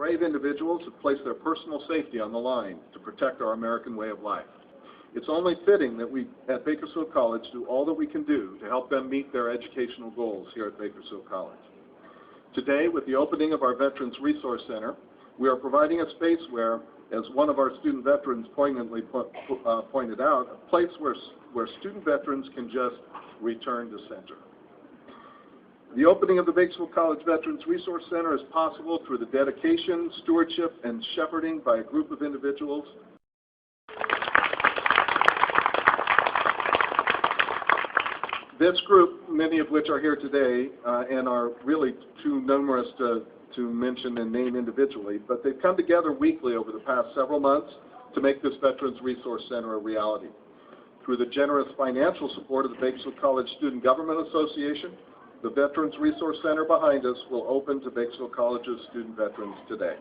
Brave individuals have placed their personal safety on the line to protect our American way of life. It's only fitting that we at Bakersfield College do all that we can do to help them meet their educational goals here at Bakersfield College. Today, with the opening of our Veterans Resource Center, we are providing a space where, as one of our student veterans poignantly pointed out, a place where student veterans can just return to center. The opening of the Bakersfield College Veterans Resource Center is possible through the dedication, stewardship, and shepherding by a group of individuals. This group, many of which are here today and are really too numerous to mention and name individually, but they've come together weekly over the past several months to make this Veterans Resource Center a reality. Through the generous financial support of the Bakersfield College Student Government Association, the Veterans Resource Center behind us will open to Bakersfield College's student veterans today.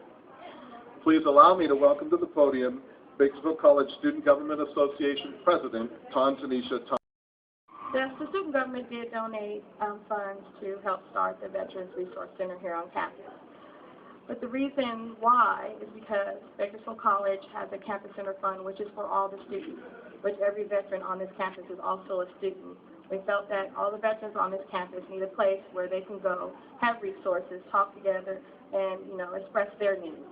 Please allow me to welcome to the podium Bakersfield College Student Government Association President, Tanisha. Yes, the student government did donate funds to help start the Veterans Resource Center here on campus. But the reason why is because Bakersfield College has a campus center fund, which is for all the students, which every veteran on this campus is also a student. We felt that all the veterans on this campus need a place where they can go, have resources, talk together, and express their needs.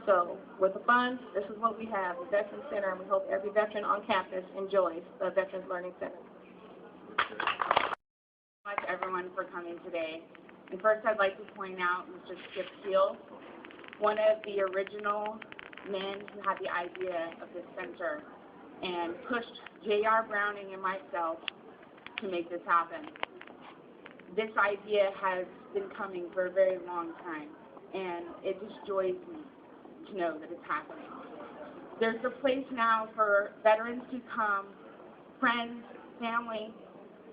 So with the funds, this is what we have, the Veterans Center, and we hope every veteran on campus enjoys the Veterans Learning Center. Thank you so much, everyone, for coming today. And first, I'd like to point out Mr. Skip Steele, one of the original men who had the idea of this center and pushed J.R. Browning and myself to make this happen. This idea has been coming for a very long time, and it just joys me to know that it's happening. There's a place now for veterans to come, friends, family,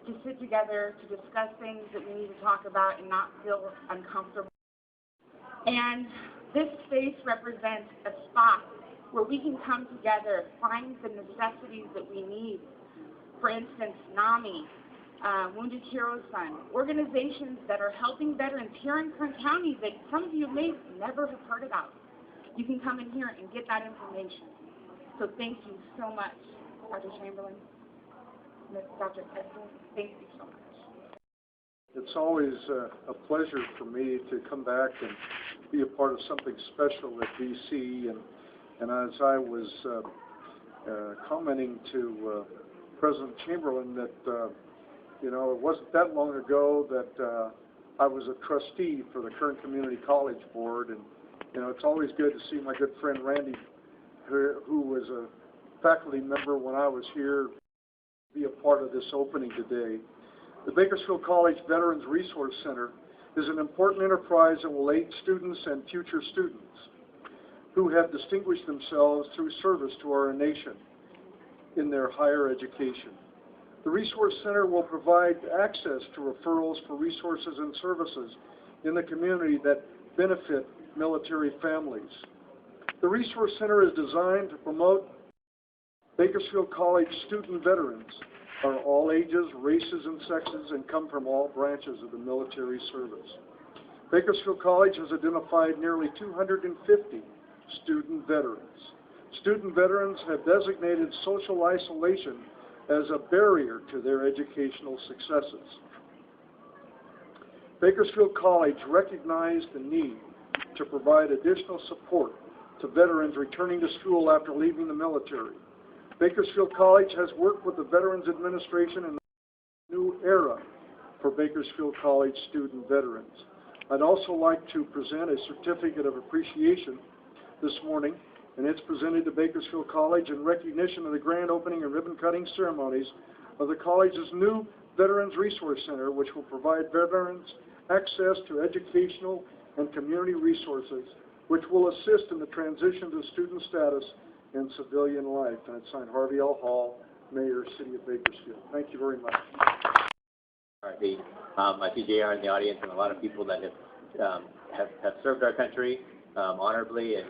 to sit together to discuss things that we need to talk about and not feel uncomfortable. And this space represents a spot where we can come together, find the necessities that we need. For instance, NAMI, Wounded Heroes Fund, organizations that are helping veterans here in Kern County that some of you may never have heard about. You can come in here and get that information. So thank you so much, Dr. Chamberlain, Dr. Kessler, thank you so much. It's always a pleasure for me to come back and be a part of something special at BC. And as I was commenting to President Chamberlain that, it wasn't that long ago that I was a trustee for the Kern Community College Board. And, it's always good to see my good friend Randy, who was a faculty member when I was here, be a part of this opening today. The Bakersfield College Veterans Resource Center is an important enterprise that will aid students and future students who have distinguished themselves through service to our nation in their higher education. The Resource Center will provide access to referrals for resources and services in the community that benefit military families. The Resource Center is designed to promote Bakersfield College student veterans are all ages, races, and sexes, and come from all branches of the military service. Bakersfield College has identified nearly 250 student veterans. Student veterans have designated social isolation as a barrier to their educational successes. Bakersfield College recognized the need to provide additional support to veterans returning to school after leaving the military. Bakersfield College has worked with the Veterans Administration in a new era for Bakersfield College student veterans. I'd also like to present a certificate of appreciation this morning, and it's presented to Bakersfield College in recognition of the grand opening and ribbon cutting ceremonies of the college's new Veterans Resource Center, which will provide veterans access to educational and community resources, which will assist in the transition to student status and civilian life. And it's signed Harvey L. Hall, Mayor, City of Bakersfield. Thank you very much. I see JR in the audience and a lot of people that have served our country honorably and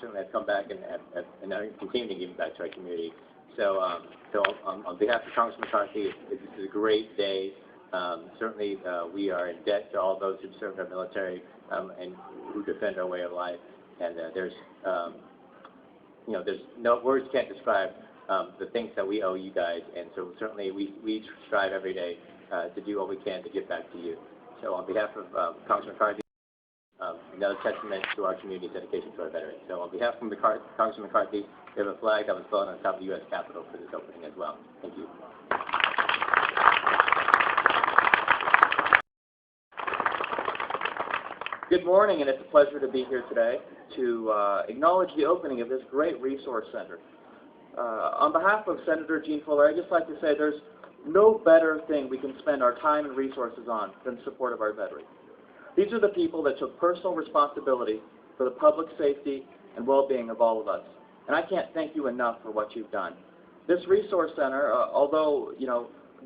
certainly have come back and are continuing to give back to our community. So, on behalf of Congressman McCarthy, this is a great day Certainly, we are in debt to all those who served our military and who defend our way of life. And there's no words can't describe the things that we owe you guys. And so certainly we strive every day to do what we can to give back to you. So on behalf of Congressman McCarthy, another testament to our community's dedication to our veterans. So on behalf of Congressman McCarthy, we have a flag that was flown on top of the U.S. Capitol for this opening as well. Thank you. Good morning, and it's a pleasure to be here today to acknowledge the opening of this great resource center. On behalf of Senator Jean Fuller, I'd just like to say there's no better thing we can spend our time and resources on than support of our veterans. These are the people that took personal responsibility for the public safety and well-being of all of us. And I can't thank you enough for what you've done. This resource center, although,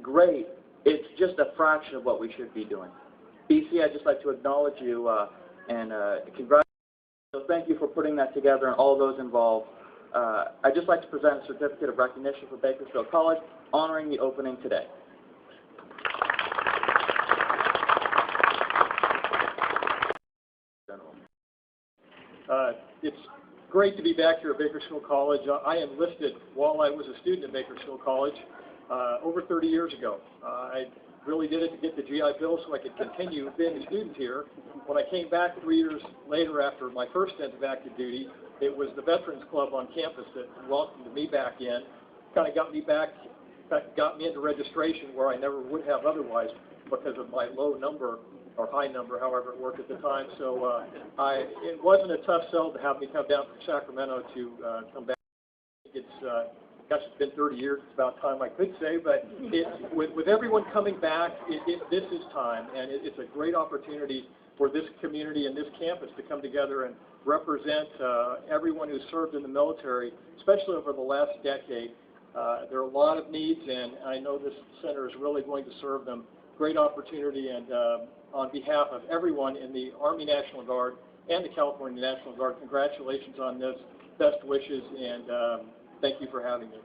great, it's just a fraction of what we should be doing. BC, I'd just like to acknowledge you and congratulate you. So thank you for putting that together and all those involved. I'd just like to present a certificate of recognition for Bakersfield College honoring the opening today. It's great to be back here at Bakersfield College. I enlisted while I was a student at Bakersfield College over 30 years ago. I really did it to get the GI Bill so I could continue being a student here. When I came back 3 years later after my first stint of active duty, it was the Veterans Club on campus that welcomed me back in, kind of got me into registration where I never would have otherwise because of my low number or high number, however it worked at the time. So it wasn't a tough sell to have me come down from Sacramento to come back. Gosh, it's been 30 years. It's about time I could say, but with everyone coming back, this is time, and it's a great opportunity for this community and this campus to come together and represent everyone who served in the military, especially over the last decade. There are a lot of needs, and I know this center is really going to serve them. Great opportunity, and on behalf of everyone in the Army National Guard and the California National Guard, congratulations on this. Best wishes, and thank you for having me.